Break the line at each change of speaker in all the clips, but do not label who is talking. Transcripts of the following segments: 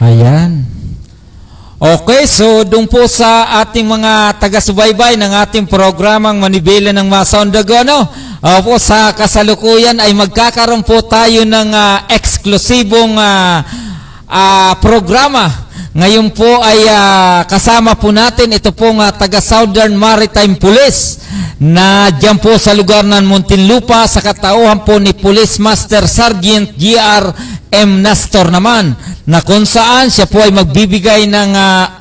Ayan. Okay, so doon po sa ating mga taga-subaybay ng ating programang Manibela ng Masa on the Go, no? Po, sa kasalukuyan ay magkakaroon po tayo ng eksklusibong programa. Ngayon po ay kasama po natin ito pong taga-Southern Maritime Police na dyan po sa lugar ng Muntinlupa sa katauhan po ni Police Master Sergeant G.R. M. Nastor naman, na kung saan siya po ay magbibigay ng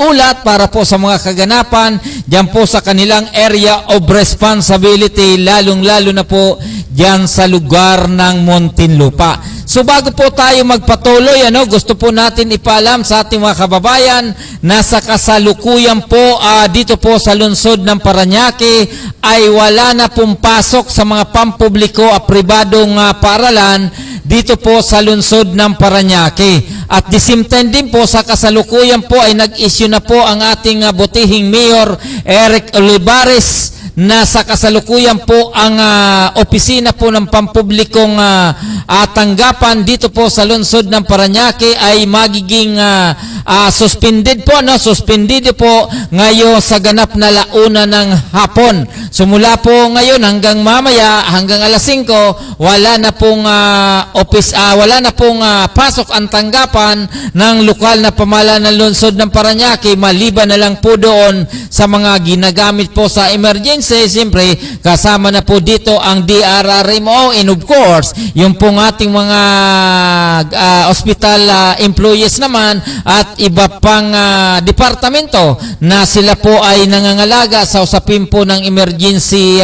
ulat para po sa mga kaganapan dyan po sa kanilang area of responsibility, lalong-lalo na po dyan sa lugar ng Muntinlupa. So bago po tayo magpatuloy, gusto po natin ipaalam sa ating mga kababayan na sa kasalukuyan po dito po sa lungsod ng Parañaque ay wala na pong pasok sa mga pampubliko at pribadong paralan dito po sa lungsod ng Parañaque. At the same time din po sa kasalukuyan po ay nag-issue na po ang ating butihing Mayor Eric Olivares na sa kasalukuyan po ang opisina po ng pampublikong tanggapan dito po sa lungsod ng Parañaque ay magiging suspended po, suspended po ngayon sa ganap na launa ng hapon. So mula po ngayon hanggang mamaya, hanggang alas 5, wala na pong wala na pong pasok ang tanggapan ng lokal na pamahalaan ng lungsod ng Parañaque, maliban na lang po doon sa mga ginagamit po sa emergency. Siyempre, kasama na po dito ang DRRMO and of course, yung pong ating mga hospital employees naman at iba pang departamento na sila po ay nangangalaga sa usapin po ng emergency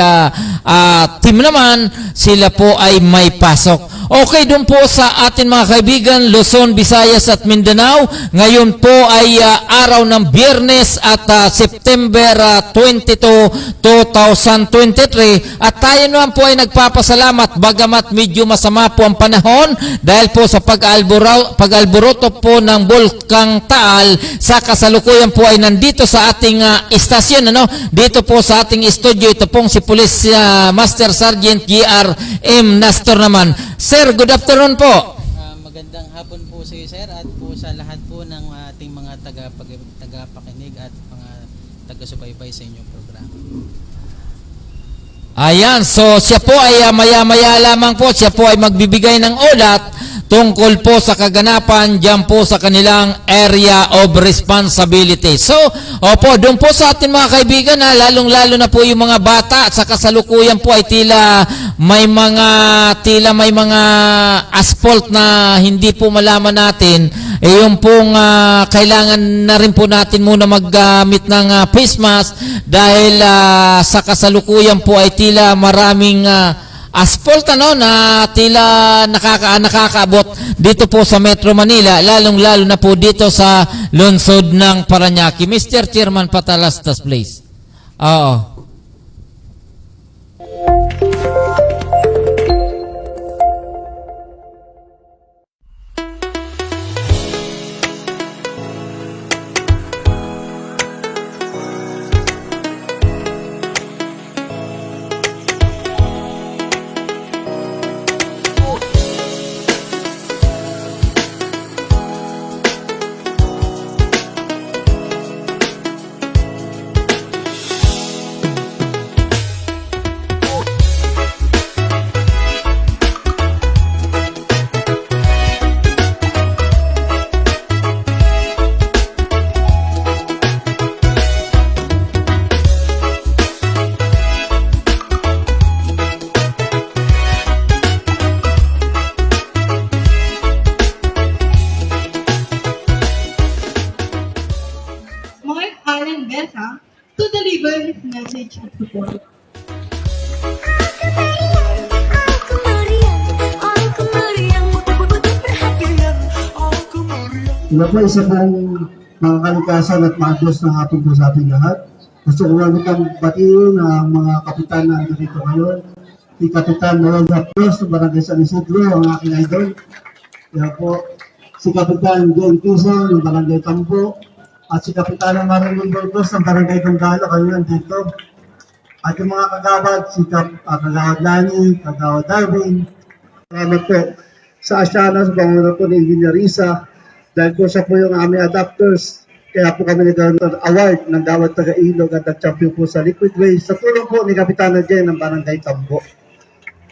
team naman, sila po ay may pasok. Okay, doon po sa atin mga kaibigan, Luzon, Visayas at Mindanao, ngayon po ay araw ng Biyernes at September 22, 2023 at tayo naman po ay nagpapasalamat bagamat medyo masama po ang panahon dahil po sa pag-alboroto po ng Bulkang Taal. Sa kasalukuyan po ay nandito sa ating istasyon, dito po sa ating studio, ito pong si Police Master Sergeant G.R. M. Nastor naman. Sir, good afternoon po.
Magandang hapon po sa iyo, sir, at po sa lahat po ng ating mga tagapakinig at mga taga-subaybay sa inyong programa.
Ayan, so siya po ay maya-maya lamang po, siya po ay magbibigay ng ulat tungkol po sa kaganapan dyan po sa kanilang area of responsibility. So, opo, doon po sa ating mga kaibigan lalong-lalo na po yung mga bata at sa kasalukuyan po ay tila may mga asphalt na hindi po malaman natin. Yung pong kailangan na rin po natin muna maggamit ng face mask dahil sa kasalukuyan po ay tila maraming asphalt na tila nakakaabot dito po sa Metro Manila, lalong-lalo na po dito sa lungsod ng Parañaque. Mr. Chairman Patalastas, please. Oo.
To deliver his message of support.
Ito po isa pong mga kalikasan at maagos ng hapon po sa ating lahat. Gusto ko lang itong batiin ang mga kapitan na dito ngayon. Si Kapitan Noel Cruz ng Barangay San Isidro, ang aking idol. Kaya po, si Kapitan John Quezon ng Barangay Tambo. At si Kapitan Marilyn Burgos ng Barangay Dungalo, kayo dito. At yung mga kagawad, si Kagawad Lani, Kagawad Darwin. Salamat po sa Asyanas, Bangunan po ni Engineer Risa, Dahil po siya po yung aming adapters. Kaya po kami nagkaroon ng award ng Gawad Taga-Ilog at nag-champion po sa liquid waste. Sa tulong po ni Kapitana Jen ng Barangay Tambo.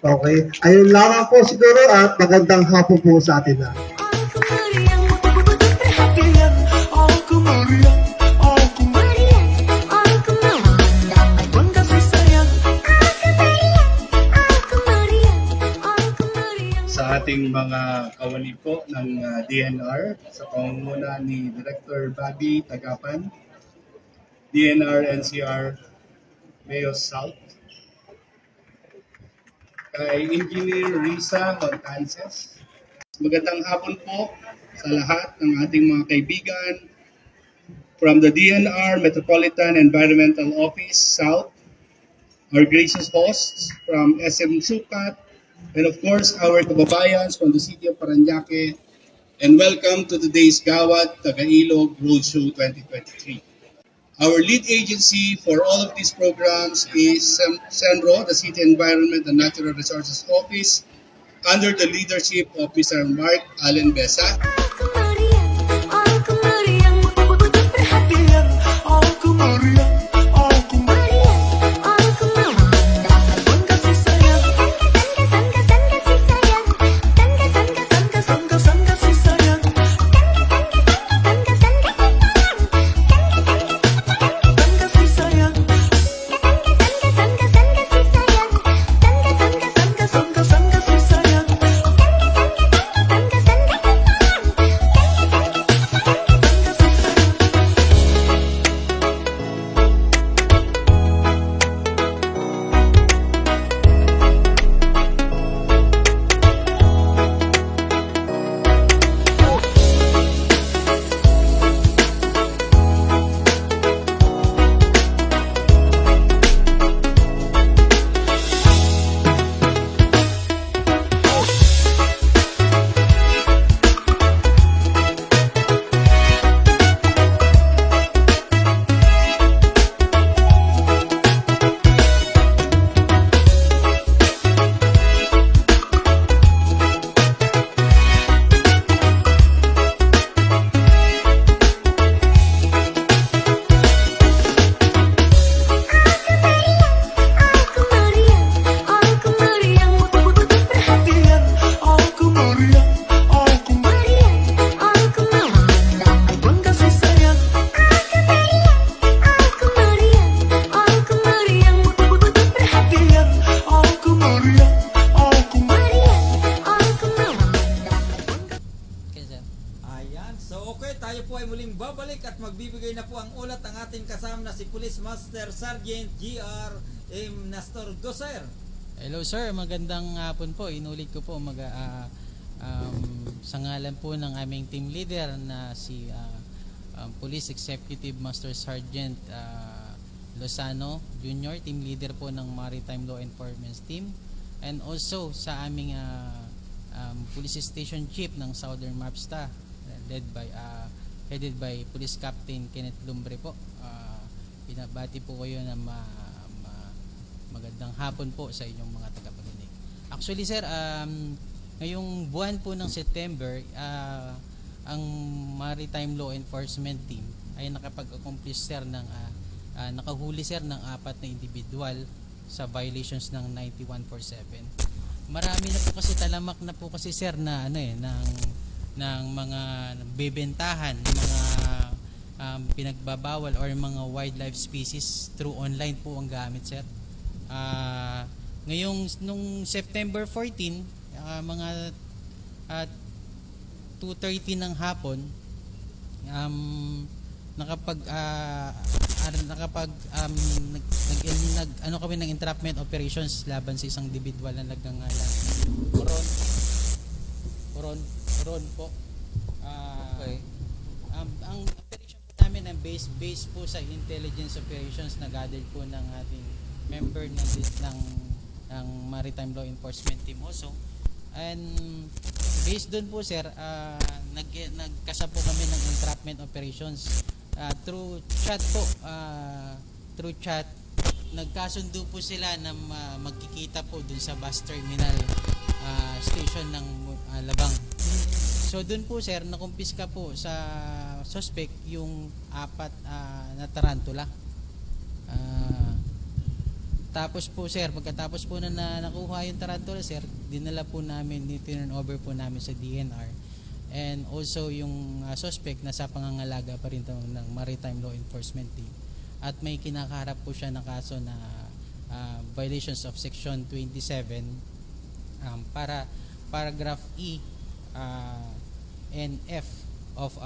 Okay. Ayun lamang po siguro at magandang hapon po sa atin na.
Aku meriang, betul-betul perhatian. Aku meriang, aku meriang, aku meriang. Bangga kasih sayang. Aku meriang, aku meriang.
Sa ating mga kawani po ng DNR sa pangunguna ni Director Bobby Tagapan, DNR NCR Mayos South, kay Engineer Risa Montances. Magandang hapon po sa lahat ng ating mga kaibigan from the DNR Metropolitan Environmental Office South, our gracious hosts from SM Sukat, and of course our kababayans from the city of Parañaque, and welcome to today's Gawad Taga-Ilog Roadshow 2023. Our lead agency for all of these programs is CENRO, the City Environment and Natural Resources Office, under the leadership of Mr. Mark Allen Besa.
Aku meriang, betul-betul perhatian. Aku meriang, aku meriang, aku meriang. Bangga kasih sayang. Sangga kasih sayang. Sangga kasih sayang. Sangga kasih sayang. Sangga kasih sayang. Aku meriang, betul-betul perhatian. Aku meriang, aku meriang, aku meriang. Bangga kasih sayang. Aku meriang, betul-betul perhatian. Aku meriang, aku meriang, aku meriang.
Okay, sir.
Ayan. So okay, tayo po ay muling babalik at magbibigay na po ang ulat ang ating kasama na si Police Master Sergeant GR M. Nestor Goser.
Hello sir, magandang hapon po. Inulit ko po sa ngalan po ng aming team leader na si Police Executive Master Sergeant Lozano Jr., team leader po ng Maritime Law Enforcement Team, and also sa aming Police Station Chief ng Southern MAPSTA, headed by Police Captain Kenneth Lumbre po. Binabati po kayo na magandang hapon po sa inyong mga tagapakinig. Actually sir, ngayong buwan po ng September, ang Maritime Law Enforcement Team ay nakapag-accomplish sir ng nakahuli sir ng 4 na individual sa violations ng 9147. Marami na po kasi talamak na po kasi sir na ng mga bebentahan, mga pinagbabawal or mga wildlife species through online po ang gamit sir. Nung September 14, mga 2:30 ng hapon, kami ng entrapment operations laban sa isang individual na nagngangalan Ron po.
Okay.
Ang operation po namin ang base po sa intelligence operations na gathered po ng ating member ng Maritime Law Enforcement Team also. And based doon po sir, nagkasa po kami ng entrapment operations through chat po. Through chat, nagkasundo po sila na magkikita po dun sa bus terminal station ng Labang. So doon po sir, nakumpiska po sa suspect yung 4 na tarantula. Tapos po sir, pagkatapos po na nakuha yung tarantula sir, dinala po namin, turn over po namin sa DNR. And also yung suspect nasa pangangalaga pa rin ng Maritime Law Enforcement Team. At may kinakaharap po siya ng kaso na violations of Section 27 para paragraph E and F of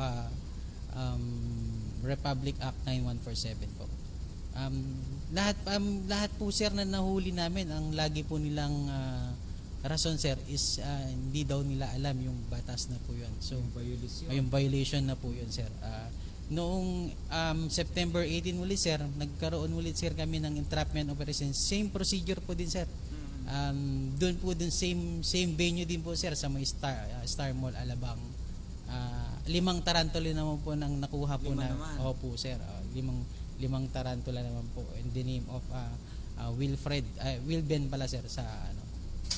Republic Act 9147 po. Lahat po sir na nahuli namin, ang lagi po nilang rason sir is hindi daw nila alam yung batas na po yun. So yung violation na po yun sir. Noong September 18 ulit sir, nagkaroon ulit sir kami ng entrapment operation. Same procedure po din sir. Doon po din same venue din po sir sa may Star Mall Alabang. 5 tarantula naman po nang nakuha po na. Opo sir. 5 tarantula naman po in the name of Wilben pala sir sa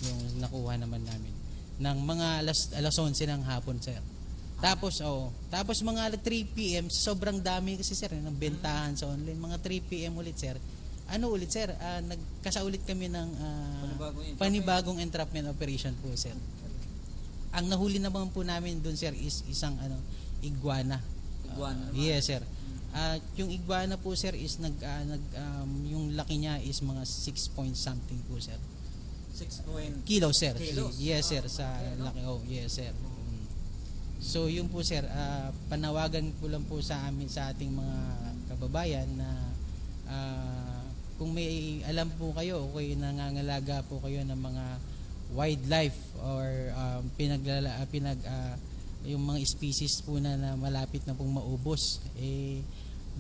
yung nakuha naman namin ng mga alas 11 ng hapon sir. Tapos mga 3 PM sobrang dami kasi sir ng bentahan sa online, mga 3 PM ulit sir. Ulit sir, nagkasaulit kami ng panibagong entrapment operation po sir. Ang nahuli naman po namin doon sir is isang iguana. Yes sir. Yung iguana po sir is yung laki niya is mga 6 point something po sir.
6
Kilos sir.
Kilos?
Yes sir, sa laki. Yes sir. So yun po sir, panawagan po lang po sa amin sa ating mga kababayan na kung may alam po kayo, kung nangangalaga po kayo ng mga wildlife or yung mga species po na malapit na pong maubos,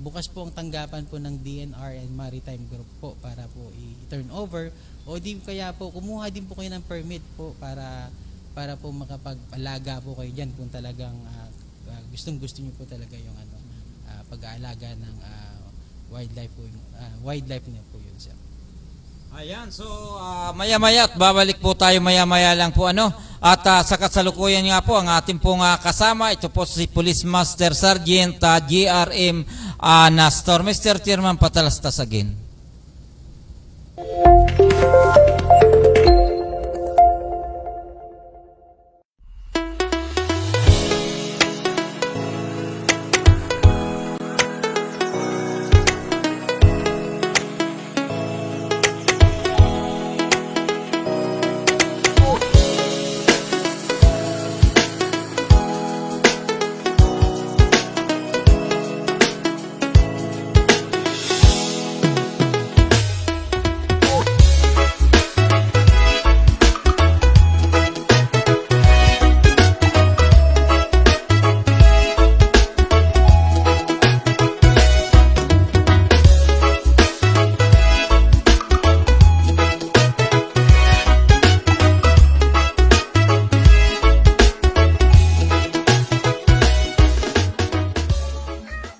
bukas po ang tanggapan po ng DNR and Maritime Group po para po i-turn over o di kaya po kumuha din po kayo ng permit po para po makapag-alaga po kayo diyan kung talagang gustong-gusto niyo po talaga yung pag-aalaga ng wildlife niyo po yun sir.
Ayan, so maya-maya at babalik po tayo maya-maya lang po at sa kasalukuyan nga po ang ating pong kasama, ito po si Police Master Sergeant GRM Nastor. Mr. Chairman, patalastas again.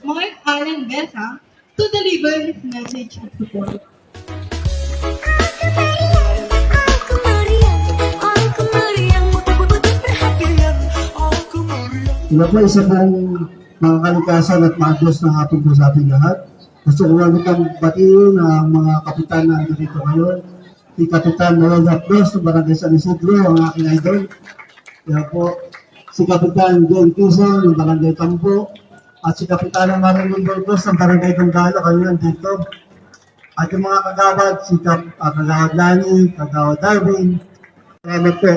Mark Allen Besa to deliver his message of support.
Ito po isa pong mga kalikasan at maagos na hapon po sa ating lahat. Gusto ko magandang batiin ang mga kapitan na dito ngayon. Si Kapitan Noel Rapdos ng Barangay San Isidro, ang aking idol. Kaya po, si Kapitan John Quezon ng Barangay Tambo. At si Kapitan Marilyn Burgos ng Barangay Donggala, kayo nandito. At yung mga kagawad, si Kagawad Lani, Kagawad Darwin. Salamat po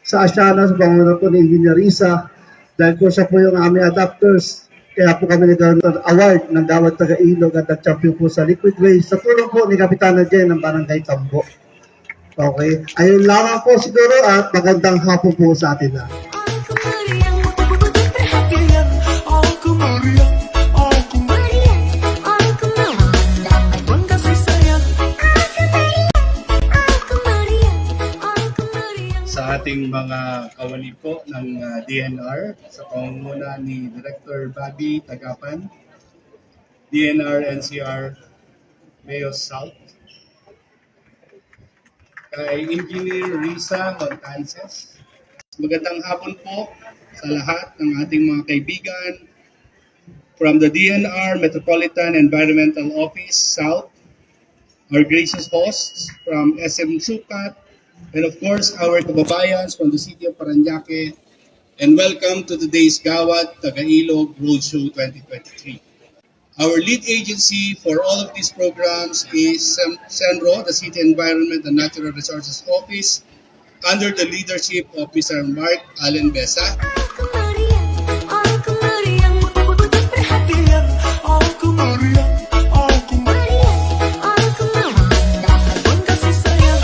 sa Asyana, sa Panginoon po ni Engineer Risa. Dahil po siya po yung aming adapters. Kaya po kami nagkaroon ng award ng Gawad Taga-Ilog at nag-champion po sa liquid waste. Sa tulong po ni Kapitana Jen ng Barangay Tambo. Okay. Ayun lamang po siguro at magandang hapon po sa atin na.
Sa ating mga kawani po ng DNR, sa pangunguna ni Director Bobby Tagapan, DNR NCR Mayo South, kay Engineer Risa Montances, Magandang hapon po sa lahat ng ating mga kaibigan from the DNR Metropolitan Environmental Office South, our gracious hosts from SM Sukat, and of course our kababayans from the city of Parañaque, and welcome to today's Gawad Tagailog Roadshow 2023. Our lead agency for all of these programs is CENRO, the City Environment and Natural Resources Office, under the leadership of Mr. Mark Allen Besa.
Aku meriang, aku meriang, perhatian, aku meriang, aku meriang, aku meriang. Sangka kasih sayang,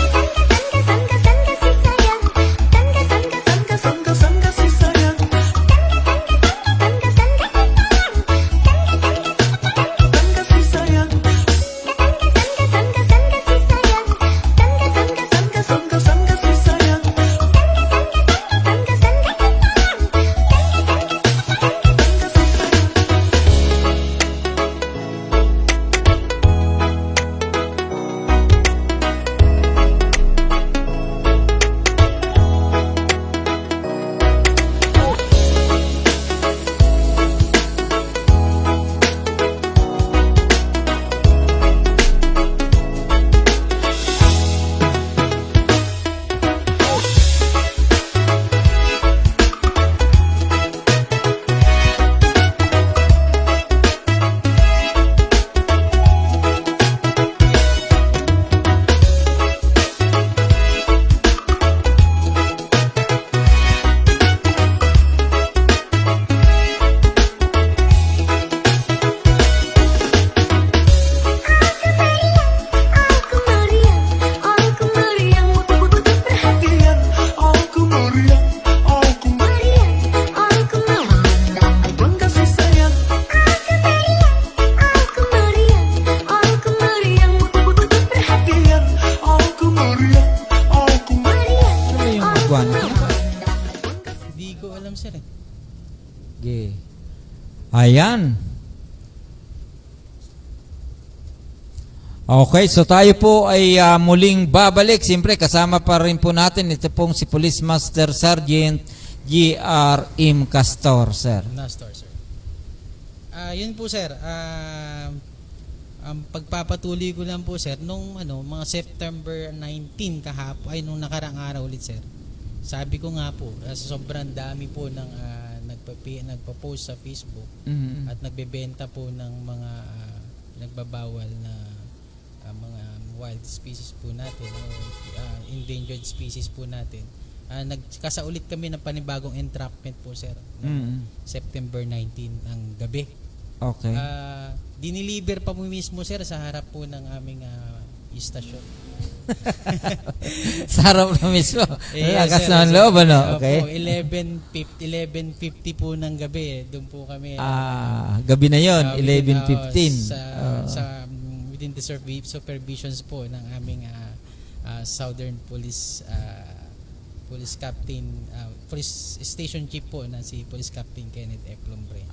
sangka kasih sayang, sangka kasih sayang,
Okay. Ayan. Okay, so tayo po ay muling babalik. Siyempre, kasama pa rin po natin ito pong si Police Master Sergeant G.R. M. Castor, sir.
Nastor, sir. Yun po, sir. Ang pagpapatuloy ko lang po, sir, nung mga September 19 kahapon, ay nung nakarang araw ulit, sir. Sabi ko nga po, sobrang dami po ng nagpa-post sa Facebook at nagbebenta po ng mga nagbabawal na mga wild species po natin o endangered species po natin. Nagkasaulit kami ng panibagong entrapment po, sir, September 19 ang gabi.
Okay.
Diniliver pa mo mismo, sir, sa harap po ng aming istasyon.
Sa harap na mismo. Lakas
sir,
naman loob, ano? Okay.
11:50 po ng gabi. Doon po kami.
Gabi na yon, 11:15.
Within the supervisions po ng aming Southern Police Captain, Police Station Chief po na si Police Captain Kenneth F. Lombre.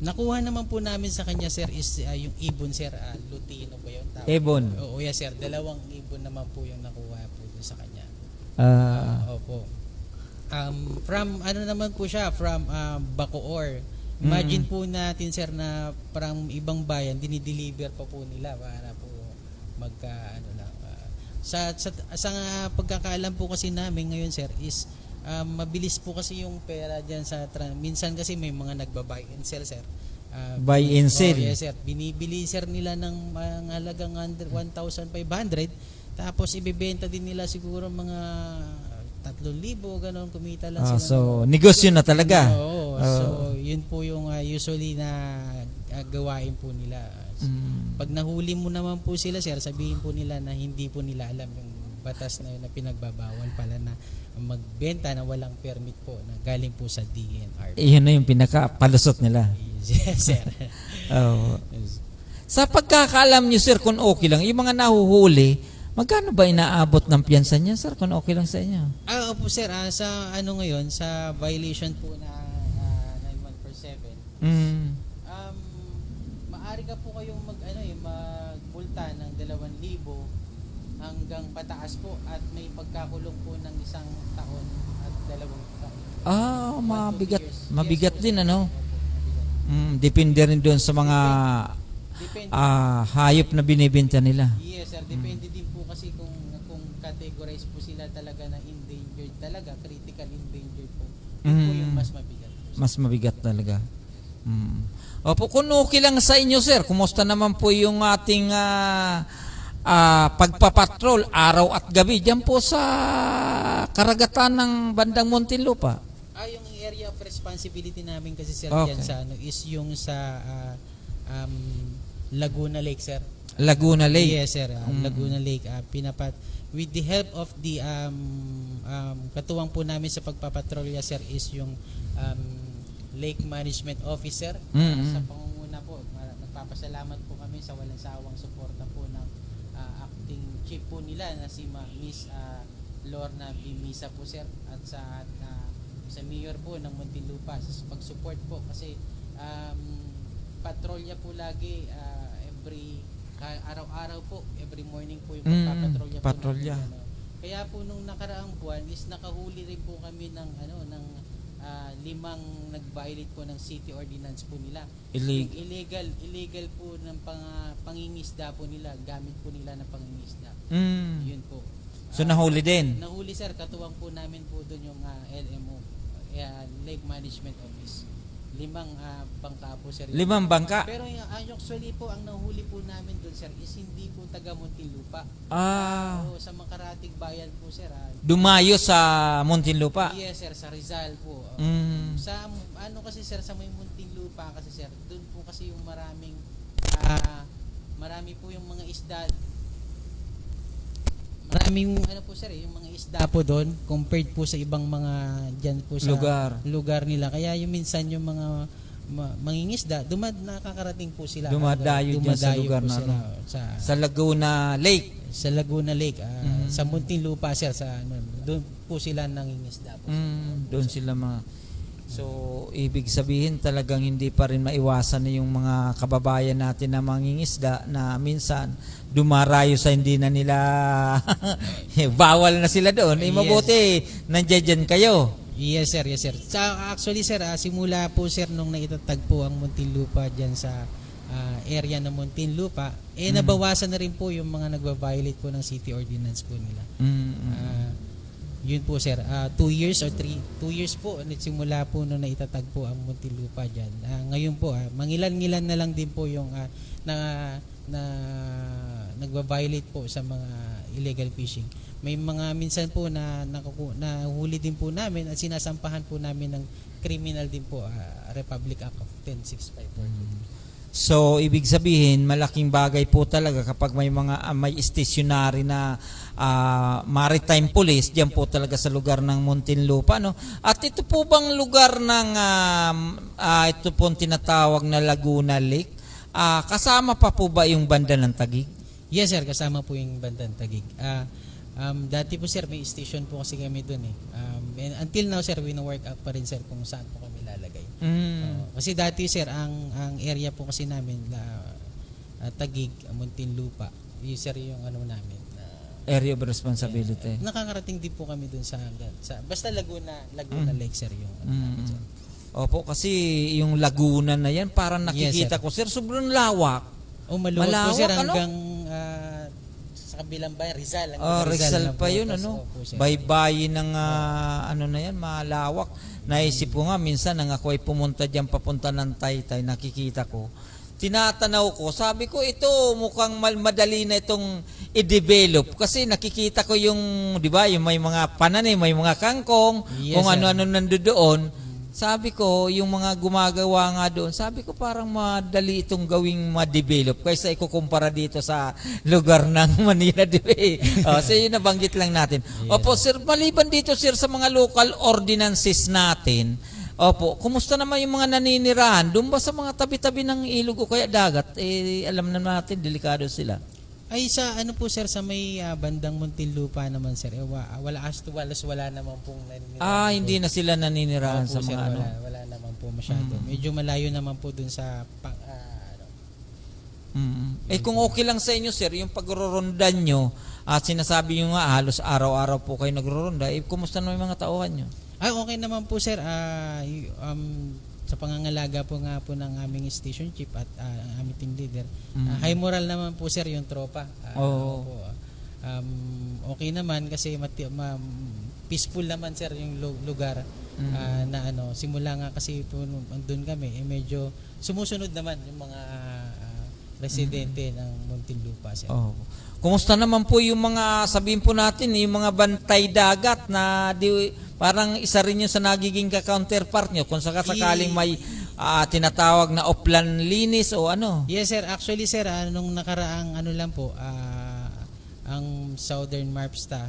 Nakuha naman po namin sa kanya, sir, is yung ibon, sir, Lutino ba yun?
Ibon?
Oo, yes, sir. 2 ibon naman po yung nakuha po dun sa kanya. Opo. From naman po siya, from Bacoor. Imagine po natin, sir, na parang ibang bayan dinideliver pa po nila para po sa pagkakaalam po kasi namin ngayon, sir, is mabilis po kasi yung pera diyan minsan kasi may mga nagba-buy and sell, sir.
Buy and sell.
Yes, sir. Binibili, sir, nila ng halagang 1,500, tapos ibebenta din nila siguro mga 3,000, ganun, kumita lang sila.
So negosyo na talaga.
Oo. So yun po yung usually na gawain po nila. Pag nahuli mo naman po sila, sir, sabihin po nila na hindi po nila alam yung batas na yun na pinagbabawal pala na magbenta na walang permit po na galing po sa DNR.
Iyon na yung pinaka-palusot nila.
Yes, sir.
Sa pagkakaalam nyo, sir, kung okay lang, yung mga nahuhuli, magkano ba inaabot ng piyansa niya, sir, kung okay lang sa inyo?
Opo, sir. Sa ngayon, sa violation po na 9147, maaari ka po kayong magmulta ng 2,000 hanggang pataas po at may pagkakulong po ng 1 taon at dalawang taon.
Mabigat.
2 years.
Mabigat
Yes,
din,
po,
ano?
mabigat.
Depende rin doon sa mga
Depende.
hayop na binibenta nila.
Yes, sir. Depende din po kasi kung categorize po sila talaga na endangered talaga, critical endangered po. Yun po yung mas mabigat.
Mas mabigat talaga. Opo, kung okay lang sa inyo, sir, kumusta naman po yung ating pagpapatrol araw at gabi diyan po sa karagatan ng bandang Muntinlupa?
Yung area of responsibility namin kasi sir
Okay.
dyan sa is yung sa Laguna Lake, sir.
Laguna Lake.
Yes, sir. Laguna Lake. With the help of the katuwang po namin sa pagpapatrolya, sir, is yung Lake Management Officer. Sa pangunguna po, nagpapasalamat po kami sa walang sawang suporta po ng acting chief po nila na si Miss Lorna Bimisa po, sir, at sa mayor po ng Muntinlupa sa pag-support po kasi patrolya po lagi araw-araw po, every morning po yung pagpapatrolya po.
Patrolya.
namin, Kaya po nung nakaraang buwan is nakahuli rin po kami ng 5 nag-violate po ng city ordinance po nila. Illegal po ng pangingisda po nila, gamit po nila ng pangingisda. Yun po.
So nahuli din.
Nahuli, sir, katuwang po namin po doon yung LMO, Lake Management Office. 5 bangka po, sir.
5 bangka?
Pero actually po, ang nahuli po namin doon, sir, is hindi po taga Muntinlupa. Sa Makaratig Bayan po, sir.
Dumayo sa Muntinlupa.
Yes, sir, sa Rizal po. Sa kasi, sir, sa may Muntinlupa kasi, sir, doon po kasi yung marami po yung mga isda. Maraming po, sir, yung mga isda po doon compared po sa ibang mga diyan po sa lugar nila. Kaya yung minsan yung mga mangingisda, nakakarating po sila.
Dumadayo dyan sa lugar na sa Laguna Lake.
Sa Laguna Lake, sa Muntinlupa, sir, doon po sila nangingisda po.
Doon sila So, ibig sabihin talagang hindi pa rin maiwasan na yung mga kababayan natin na mangingisda na minsan dumarayo sa hindi na nila bawal na sila doon.
Yes.
Mabuti, nandiyan kayo.
Yes, sir. Actually, sir, simula po, sir, nung naitatag po ang Muntinlupa dyan sa area ng Muntinlupa, nabawasan na rin po yung mga nagva-violate po ng city ordinance po nila. Yun po, sir. 2 years or 2 years po simula po nung naitatag po ang Muntinlupa dyan. Ngayon po, mangilan-ngilan na lang din po yung na nagva-violate po sa mga illegal fishing. May mga minsan po na huli din po namin at sinasampahan po namin ng criminal din po, Republic Act of 10654.
So, ibig sabihin, malaking bagay po talaga kapag may stationary na maritime police diyan po talaga sa lugar ng Muntinlupa, no? At ito po bang lugar ng ito pong tinatawag na Laguna Lake, kasama pa po ba yung banda ng Taguig?
Yes, sir, kasama po yung bandang Taguig. Dati po, sir, may station po kasi kami doon and until now, sir, wino-work out pa rin, sir, kung saan po kami lalagay. Kasi dati, sir, ang area po kasi namin Taguig, Muntinlupa, yung, sir, yung namin
Area of responsibility.
nakakarating din po kami doon sa basta Laguna Lake, sir, yung namin, sir.
Opo, kasi yung Laguna na yan, parang nakikita
Yes,
ko, sir, sobrang lawak.
Maluwag po, sir, hanggang sa kabilang bayan, Rizal.
Rizal pa yun,
Opo, sir.
Baybayin ng na yan, malawak. Naisip ko nga, minsan nang ako ay pumunta dyan, papunta ng Taytay, nakikita ko. Tinatanaw ko, sabi ko, ito mukhang madali na itong i-develop. Kasi nakikita ko yung, di ba, yung may mga pananim, may mga kangkong,
Yes,
kung
sir.
ano-ano nandoon. Sabi ko, yung mga gumagawa nga doon, sabi ko parang madali itong gawing ma-develop kaysa ikukumpara dito sa lugar ng Manila, di ba? So yun nabanggit lang natin. Opo, sir, maliban dito, sir, sa mga local ordinances natin, opo, kumusta naman yung mga naninirahan? Doon ba sa mga tabi-tabi ng ilog o kaya dagat? Alam na natin, delikado sila.
Ay sa po, sir, sa may bandang Muntinlupa naman, sir, wala naman pong naninirahan.
Hindi na sila naninirahan
Opo,
sa
sir,
mga
wala naman po masyado. Medyo malayo naman po dun sa
kung okay lang sa inyo, sir, yung pagrorondan nyo at sinasabi nyo nga halos araw-araw po kayo nagroronda, kumusta naman yung mga tauhan nyo?
Okay naman po sir. Sa pangangalaga po nga po ng aming station chief at ang aming team leader, high moral naman po sir yung tropa.
Oo.
Opo, okay naman kasi peaceful naman sir yung lugar. Na simula nga kasi po doon kami medyo sumusunod naman yung mga residente ng Muntinlupa sir.
Oh. Kumusta naman po yung mga, sabihin po natin, yung mga bantay dagat na parang isa rin yun sa nagiging ka-counterpart nyo kung sakaling may tinatawag na upland linis o ano?
Yes sir, actually sir, nung nakaraang lang po, ang Southern MARPSTA,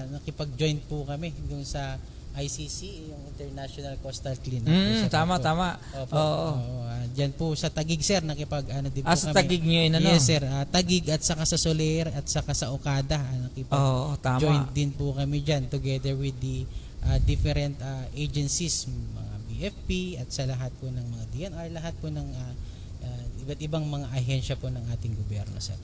nakipag-join po kami dun sa ICC, yung International Coastal Cleanup. Sir,
Tama.
Opo. Diyan po sa Taguig sir, nakipag din po
sa
kami.
Taguig nyo yun, ano?
Yes sir, Taguig at saka sa Soler at saka sa Okada, nakipag-join din po kami diyan together with the different agencies, mga BFP at sa lahat po ng mga DNR, lahat po ng iba't ibang mga ahensya po ng ating gobyerno sir.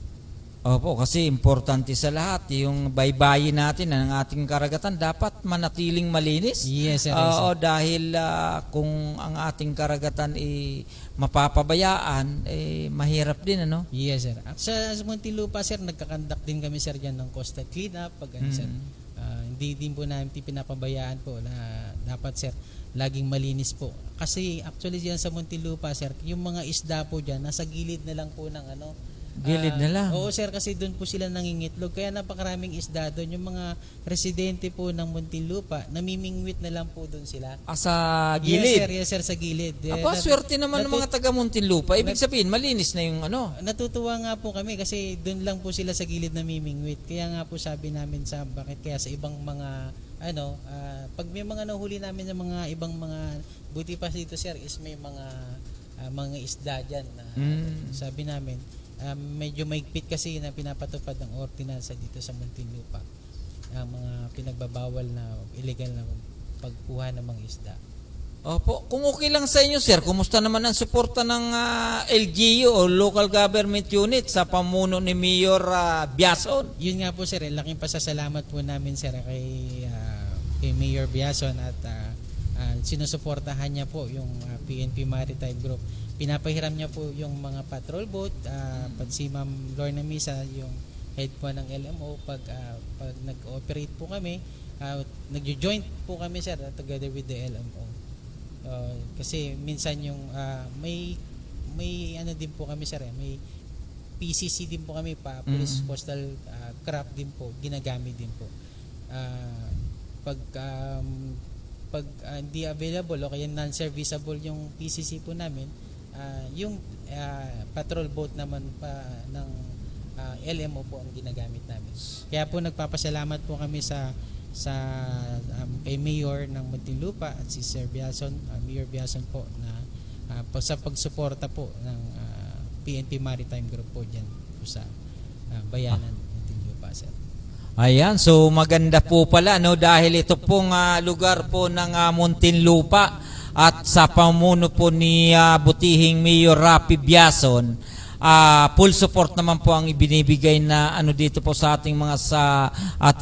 Opo, kasi importante sa lahat yung baybayin natin ng ating karagatan dapat manatiling malinis.
Yes, sir.
Oo, dahil kung ang ating karagatan mapapabayaan, mahirap din, ano?
Yes, sir. At sa Muntinlupa, sir, nagkakandak din kami, sir, dyan ng coastal cleanup. Sir, hindi din po namin pinapabayaan po na dapat, sir, laging malinis po. Kasi actually dyan sa Muntinlupa, sir, yung mga isda po dyan, nasa gilid na lang po ng
Gilid na lang.
Oo sir, kasi doon po sila nangingitlog. Kaya napakaraming isda doon. Yung mga residente po ng Muntinlupa, namimingwit na lang po doon sila.
Sa gilid?
Yes sir, sa gilid.
Swerte naman ng mga taga Muntinlupa. Ibig sabihin, malinis na yung ano.
Natutuwa nga po kami kasi doon lang po sila sa gilid namimingwit. Kaya nga po sabi namin sa bakit kaya sa ibang mga pag may mga nahuli namin ng mga ibang mga buti pa dito sir is may mga isda dyan na sabi namin medyo maigpit kasi na pinapatupad ng ordinansa dito sa Muntinlupa ang mga pinagbabawal na illegal na pagkuha ng mga isda.
Opo, kung okay lang sa inyo sir, kumusta naman ang suporta ng LGU o Local Government Unit sa pamuno ni Mayor Biason?
Yun nga po sir, laking pasasalamat po namin sir kay Mayor Biason at sinusuportahan niya po yung PNP Maritime Group. Pinapahiram niya po yung mga patrol boat, pag si Ma'am Lorna Misa, yung head po ng LMO, pag nag-ooperate po kami, nag-joint po kami sir together with the LMO. Kasi minsan yung may din po kami sir, may PCC din po kami, Police Coastal Craft din po, ginagamit din po. Pag hindi available o kaya non-serviceable yung PCC po namin, yung patrol boat naman pa ng LMO po ang ginagamit namin. Kaya po nagpapasalamat po kami sa kay Mayor ng Muntinlupa at si Sir Biason, Mayor Biason po na sa pagsuporta po ng PNP Maritime Group po dyan po sa bayanan ng Muntinlupa sir.
Ayan, so maganda po pala dahil ito pong lugar po ng Muntinlupa at sa pamuno po ni butihing Mayor Rapi Biason, full support naman po ang ibinibigay na dito po sa ating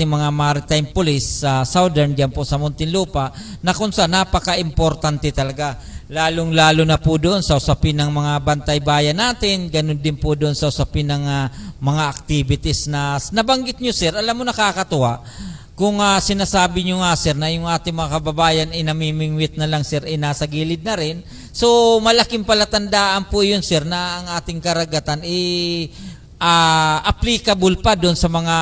mga maritime police sa Southern diyan po sa Muntinlupa na kung saan napaka-importante talaga, lalong-lalo na po doon sa usapin ng mga bantay bayan natin, ganun din po doon sa usapin ng mga activities na nabanggit nyo sir. Alam mo, nakakatuwa kung sinasabi nyo nga sir na yung ating mga kababayan namimingwit na lang sir, nasa gilid na rin. So malaking palatandaan po yun sir na ang ating karagatan applicable pa doon sa mga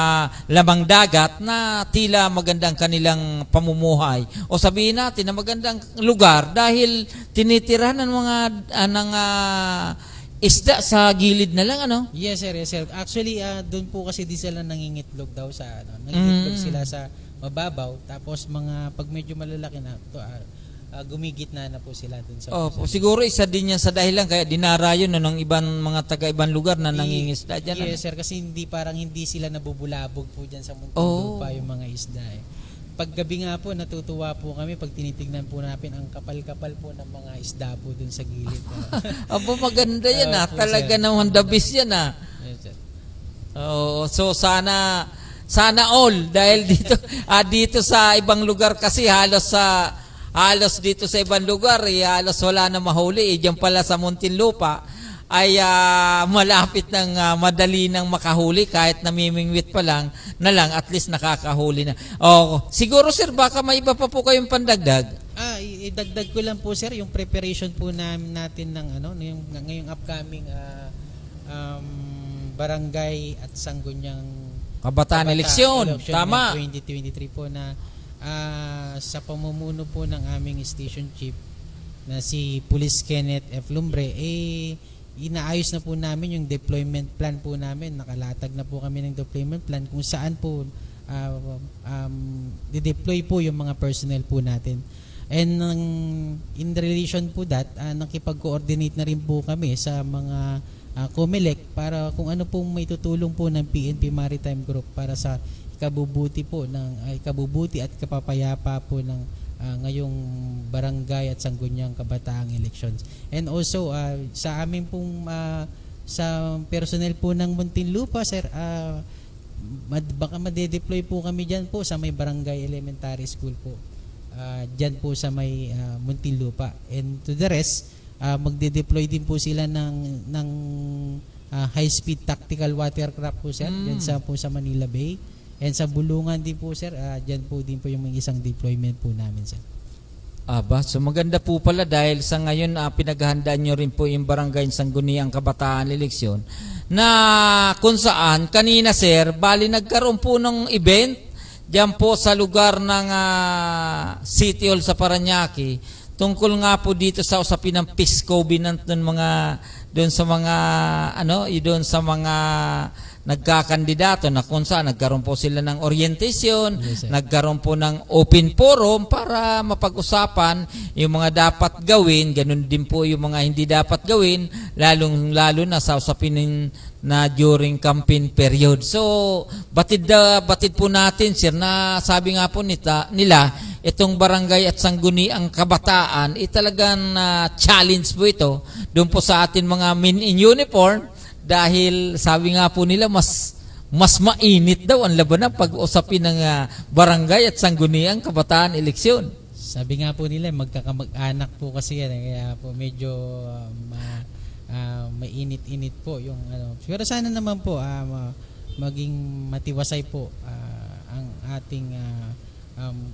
lamang dagat na tila magandang kanilang pamumuhay. O sabihin natin na magandang lugar dahil tinitirahan ng mga isda sa gilid na lang, ano?
Yes sir, yes sir. Actually, doon po kasi di sila nangingitlog daw sa nangingitlog sila sa mababaw, tapos pag medyo malalaki na gumigit na po sila doon sa
siguro isa din yan sa dahilan kaya dinarayo ng ibang mga taga-ibang lugar na nangingisda dyan.
Yes sir, kasi hindi sila nabubulabog po dyan sa Muntinlupa yung mga isda Paggabi nga po, natutuwa po kami pag tinitignan po natin ang kapal-kapal po ng mga isda po dun sa gilid.
Abo, maganda yan talaga naman the best yan
Yes, sir.
So sana Sana all dahil dito dito sa ibang lugar kasi halos dito sa ibang lugar halos wala na mahuli. Diyan pala sa Muntinlupa ay malapit ng madali nang makahuli kahit namimingwit pa lang at least nakakahuli na. Siguro sir baka may iba pa po kayong pandagdag.
Idagdag ko lang po sir yung preparation po natin ng ngayong upcoming barangay at Sangguniang
Kabataan eleksyon. Tama.
2023 po na sa pamumuno po ng aming station chief na si Police Kenneth F. Lumbre inaayos na po namin yung deployment plan po namin. Nakalatag na po kami ng deployment plan kung saan po dideploy po yung mga personnel po natin. And in relation po that, nakipag-coordinate na rin po kami sa mga COMELEC para kung ano pong may tutulong po ng PNP Maritime Group para sa ikabubuti at kapapayapa po ng ngayong barangay at Sangguniang Kabataang elections. And also sa amin pong sa personnel po ng Muntinlupa sir, baka madedeploy po kami diyan po sa may barangay elementary school po. Diyan po sa may Muntinlupa. And to the rest, magde-deploy din po sila ng high-speed tactical watercraft po sir, diyan po sa Manila Bay. And sa Bulungan din po sir, dyan po din po yung isang deployment po namin sir.
So maganda po pala dahil sa ngayon pinaghahandaan nyo rin po yung barangay Sangguniang Kabataan eleksyon na kung saan kanina sir, bali nagkaroon po ng event dyan po sa lugar ng City Hall sa Parañaque tungkol nga po dito sa usapin ng peace covenant doon sa mga nagkakandidato na kung saan nagkaroon po sila ng orientation, nagkaroon po ng open forum para mapag-usapan yung mga dapat gawin, ganun din po yung mga hindi dapat gawin, lalo na sa usapin na during campaign period. So, batid po natin sir na sabi nga po nila, itong barangay at Sangguniang Kabataan, talagang challenge po ito doon po sa atin mga men in uniform. Dahil sabi nga po nila mas mainit daw ang labanan pag-usapin ng barangay at Sangguniang Kabataan eleksyon.
Sabi nga po nila magkakamag-anak po kasi yan kaya po medyo mainit-init po yung Pero sana naman po maging matiwasay po ang ating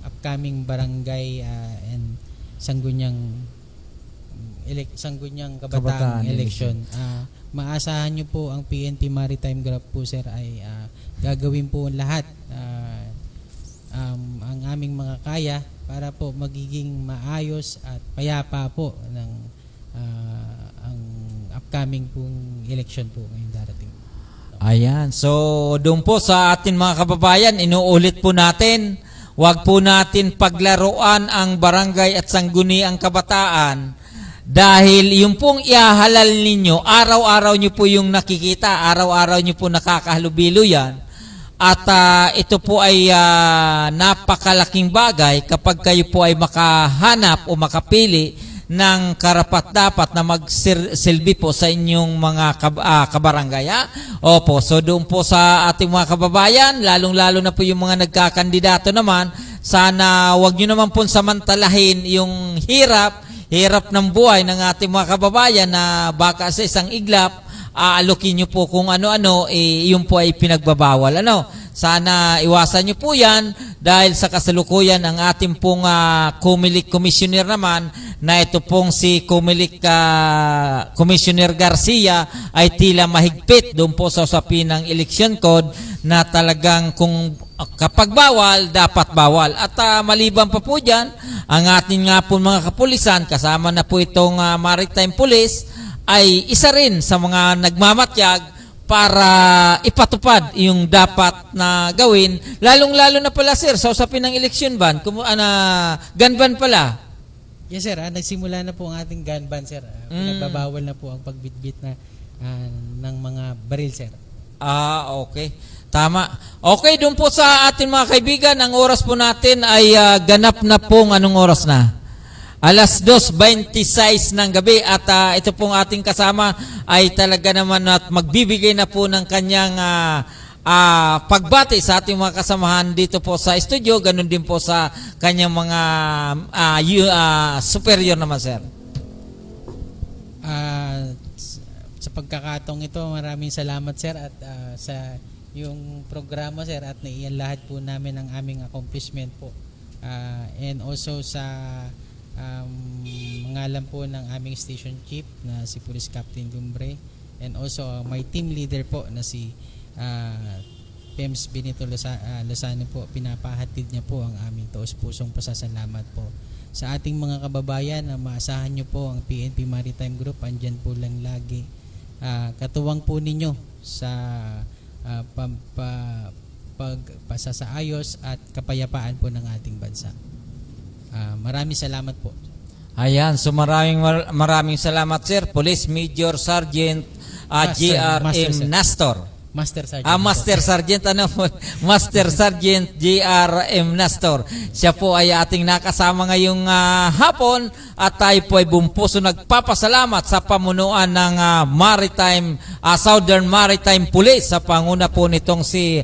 upcoming barangay and Sangguniang Kabataang election. Maasahan nyo po ang PNP Maritime Group po sir ay gagawin po lahat ang aming mga kaya para po magiging maayos at payapa po ng ang upcoming pong election po ngayong darating.
Ayan. So, doon po sa atin mga kababayan, inuulit po natin, wag po natin paglaruan ang barangay at Sangguniang Kabataan. Dahil yung pong ihahalal ninyo, araw-araw nyo po yung nakikita, araw-araw nyo po nakakahalubilo yan. At ito po ay napakalaking bagay kapag kayo po ay makahanap o makapili ng karapat-dapat na magsilbi po sa inyong mga kabarangay. Opo, so doon po sa ating mga kababayan, lalong-lalo na po yung mga nagkakandidato naman, sana wag nyo naman po samantalahin yung hirap ng buhay ng ating mga kababayan na baka sa isang iglap, aalokin nyo po kung ano-ano, yun po ay pinagbabawal. Sana iwasan nyo po yan dahil sa kasalukuyan ang ating pong COMELEC Commissioner naman na ito pong si COMELEC Commissioner Garcia ay tila mahigpit doon po sa usapin ng election code na talagang kung kapag bawal, dapat bawal. At maliban pa po dyan, ang ating nga po mga kapulisan, kasama na po itong Maritime Police, ay isa rin sa mga nagmamatyag para ipatupad yung dapat na gawin. Lalong-lalo na pala sir, sa usapin ng election ban, gun ban pala.
Yes sir, nagsimula na po ang ating gun ban sir. Nagbabawal na po ang pagbitbit ng mga baril sir.
Okay. Tama. Okay, doon po sa ating mga kaibigan, ang oras po natin ay ganap na pong anong oras na? 2:26 ng gabi at ito pong ating kasama ay talaga naman at magbibigay na po ng kanyang pagbati sa ating mga kasamahan dito po sa studio, ganun din po sa kanyang mga superior naman, sir.
Sa pagkakataong ito, maraming salamat, sir, at sa yung programa, sir, at naiyan lahat po namin ang aming accomplishment po. And also sa ngalan po ng aming station chief na si Police Captain Dumbre, and also my team leader po na si PEMS Benito Lozano po. Pinapahatid niya po ang aming taos-pusong pasasalamat po sa ating mga kababayan. Na maasahan niyo po ang PNP Maritime Group, andyan po lang lagi, katuwang po ninyo sa pasasaayos at kapayapaan po ng ating bansa. Maraming salamat po.
Ayan, so maraming salamat, sir. Police Major Sergeant J.R.M. Nastor.
Master Sergeant.
Master Sergeant, Master Sergeant J.R.M. Nastor. Siya po ay ating nakasama ngayong hapon, at tayo po ay bumpuso nagpapasalamat sa pamunuan ng Southern Maritime Police, sa panguna po nitong si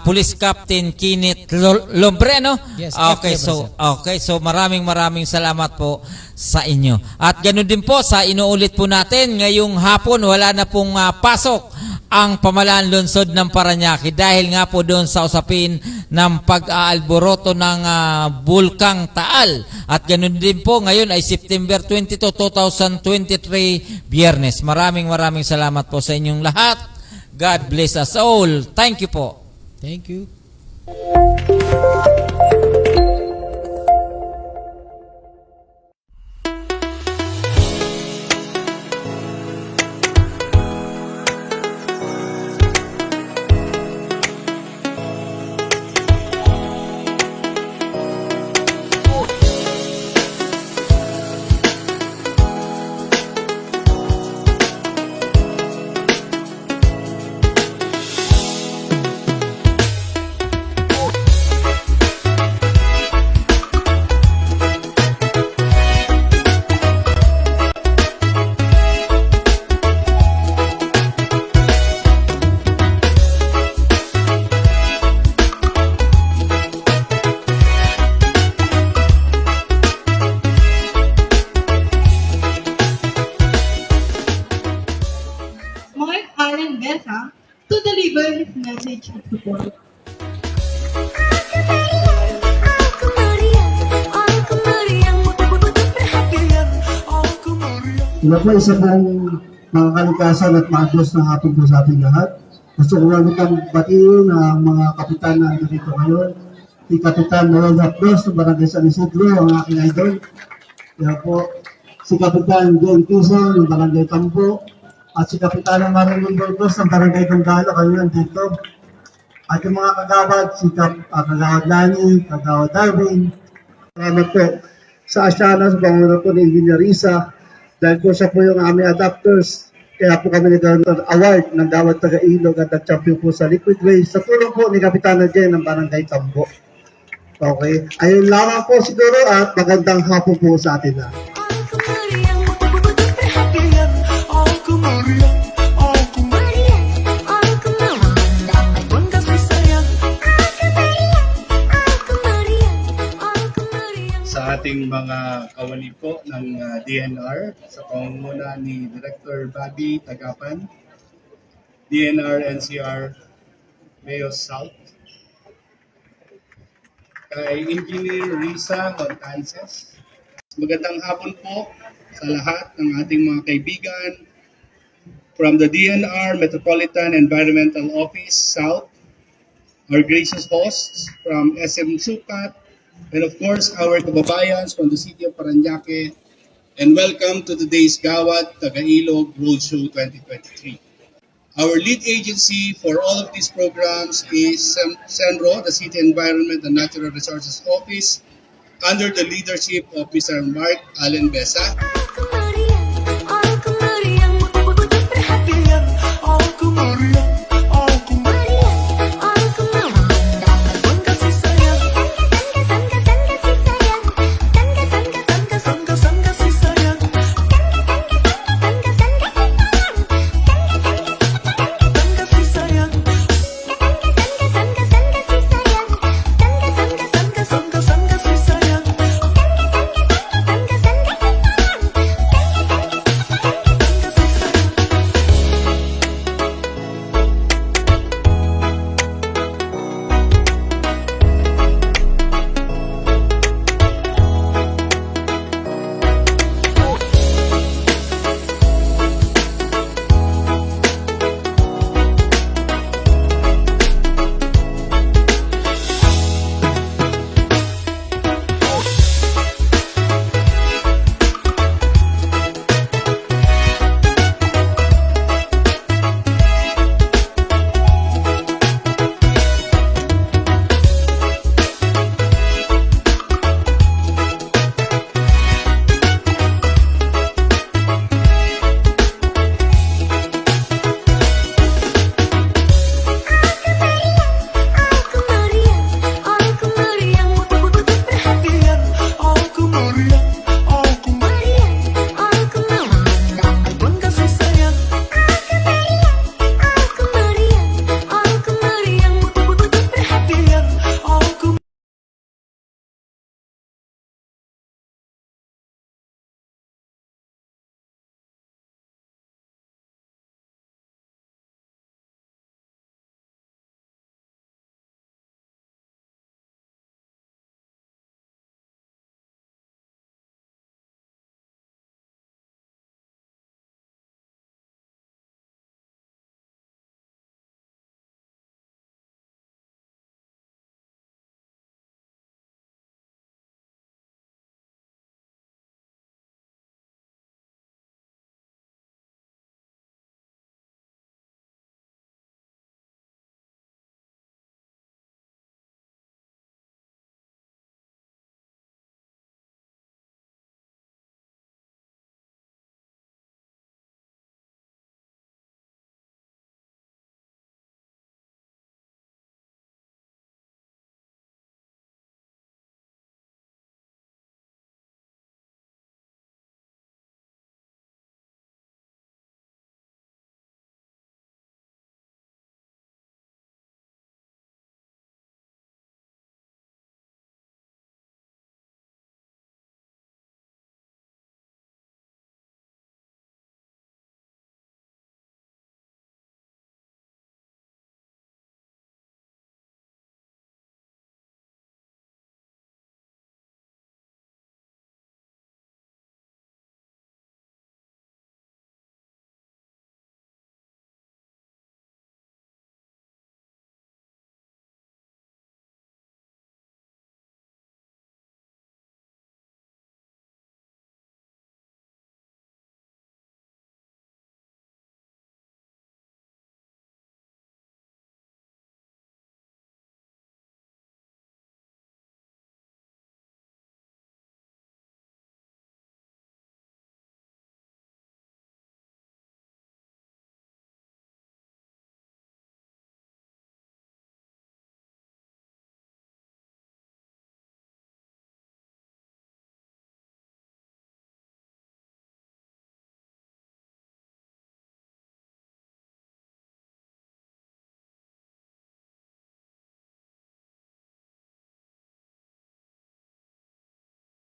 Police Captain Kenneth Lombre, no?
Yes,
okay, so maraming salamat po sa inyo. At ganoon din po, sa inuulit po natin, ngayong hapon wala na pong pasok ang pamahalaan lungsod ng Parañaque dahil nga po doon sa usapin ng pag-aalboroto ng Bulkang Taal. At ganoon din po, ngayon ay September 22, 2023, Biyernes. Maraming salamat po sa inyong lahat. God bless us all. Thank you po.
Thank you.
Mark Allen Besa to deliver his message of support.
Ito po isa pong mga kalikasan at maagos na hapon po sa ating lahat. Gusto ko magandang batiin ang mga kapitan na dito ngayon. Si Kapitan Noel Rapdos ng Barangay San Isidro, ang aking idol. Kaya po, si Kapitan John Quezon ng Barangay Tambo, at si Kapitan Marilyn Burgos ng Barangay Gongalo, kayo lang dito. At yung mga kagawad, si Kagawad Lani, Kagawad Darwin. Salamat po sa Asyana, sa panguna po ni Engineer Risa, dahil po siya po yung aming adapters. Kaya po kami nagkaroon ng award ng Dawat Taga-Ilog at nag-champion po sa Liquid Race sa tulong po ni Kapitana Jen ng Barangay Tambo. Okay, ayun lamang po siguro, at magandang hapon po sa atin na.
Sa ating mga kawani po ng DNR, sa pangunguna ni Director Bobby Tagapan, DNR NCR Mayos South, kay Engineer Risa Montances. Magandang hapon po sa lahat ng ating mga kaibigan from the DNR Metropolitan Environmental Office South, our gracious hosts from SM Sukat, and of course our kababayans from the city of Parañaque, and welcome to today's Gawad Taga-Ilog Roadshow 2023. Our lead agency for all of these programs is CENRO, the City Environment and Natural Resources Office, under the leadership of Mr. Mark Allen Besa.